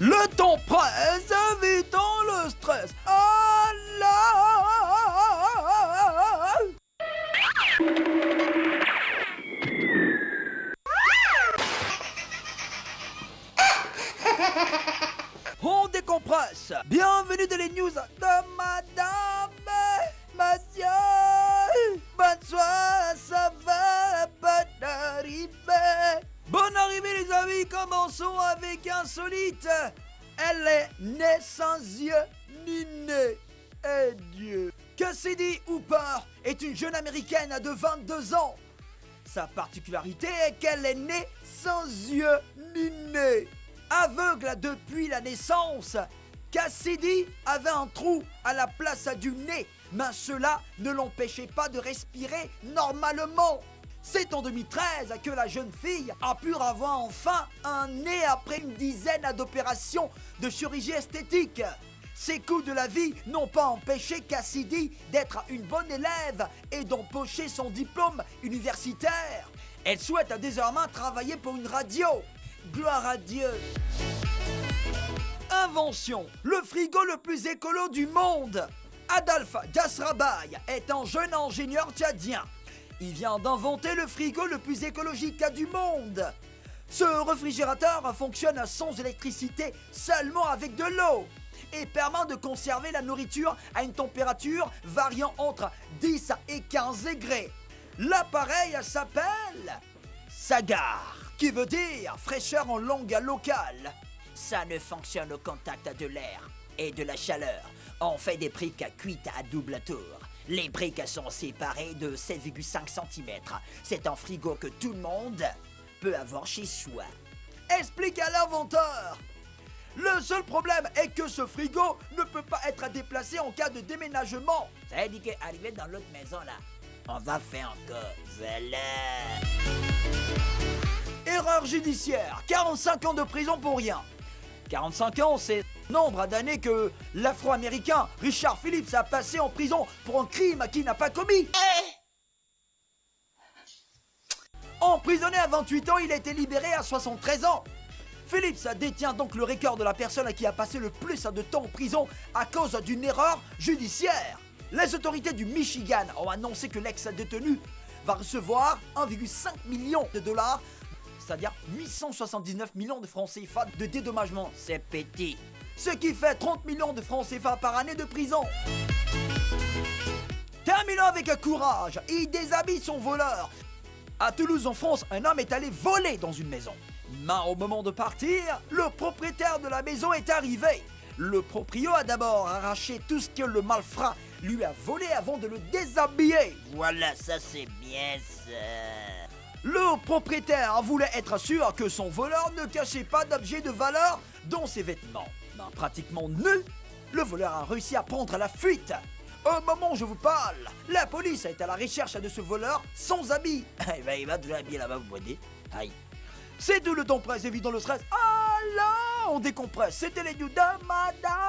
Le temps presse, évitant le stress. Allah. On décompresse. Bienvenue dans les news de Madame Monsieur. Bonsoir, ça va, bonne arrivée. Bonne arrivée les amis, commençons avec insolite. Elle est née sans yeux ni nez. Et Dieu. Cassidy Hooper est une jeune américaine de 22 ans. Sa particularité est qu'elle est née sans yeux ni nez. Aveugle depuis la naissance, Cassidy avait un trou à la place du nez, mais cela ne l'empêchait pas de respirer normalement. C'est en 2013 que la jeune fille a pu avoir enfin un nez après une dizaine d'opérations de chirurgie esthétique. Ces coups de la vie n'ont pas empêché Cassidy d'être une bonne élève et d'empocher son diplôme universitaire. Elle souhaite désormais travailler pour une radio. Gloire à Dieu. Invention, le frigo le plus écolo du monde. Adolphe Gasrabaï est un jeune ingénieur tchadien. Il vient d'inventer le frigo le plus écologique du monde. Ce réfrigérateur fonctionne sans électricité, seulement avec de l'eau, et permet de conserver la nourriture à une température variant entre 10 et 15 degrés. L'appareil s'appelle Sagar, qui veut dire fraîcheur en langue locale. Ça ne fonctionne au contact de l'air et de la chaleur. On fait des briques cuites à double tour. Les briques sont séparées de 7,5 cm. C'est un frigo que tout le monde peut avoir chez soi. Explique à l'inventeur. Le seul problème est que ce frigo ne peut pas être déplacé en cas de déménagement. Ça veut dire qu'arrivé dans l'autre maison là, on va faire encore. Voilà. Erreur judiciaire, 45 ans de prison pour rien. 45 ans, c'est le nombre d'années que l'Afro-Américain Richard Phillips a passé en prison pour un crime qu'il n'a pas commis. Emprisonné à 28 ans, il a été libéré à 73 ans. Phillips détient donc le record de la personne qui a passé le plus de temps en prison à cause d'une erreur judiciaire. Les autorités du Michigan ont annoncé que l'ex-détenu va recevoir 1,5 million de dollars, c'est-à-dire 879 millions de francs CFA de dédommagement. C'est petit. Ce qui fait 30 millions de francs CFA par année de prison. Terminons avec courage. Il déshabille son voleur. À Toulouse, en France, un homme est allé voler dans une maison. Mais au moment de partir, le propriétaire de la maison est arrivé. Le proprio a d'abord arraché tout ce que le malfrat lui a volé avant de le déshabiller. Voilà, ça c'est bien ça. Le propriétaire voulait être sûr que son voleur ne cachait pas d'objets de valeur dans ses vêtements. Mais pratiquement nu, le voleur a réussi à prendre la fuite. Au moment où je vous parle, la police est à la recherche de ce voleur sans habit. Il va toujours habiller là-bas, vous voyez. Aïe. C'est tout le temps presse, évident le stress. Alors, on décompresse. C'était les news de Madame.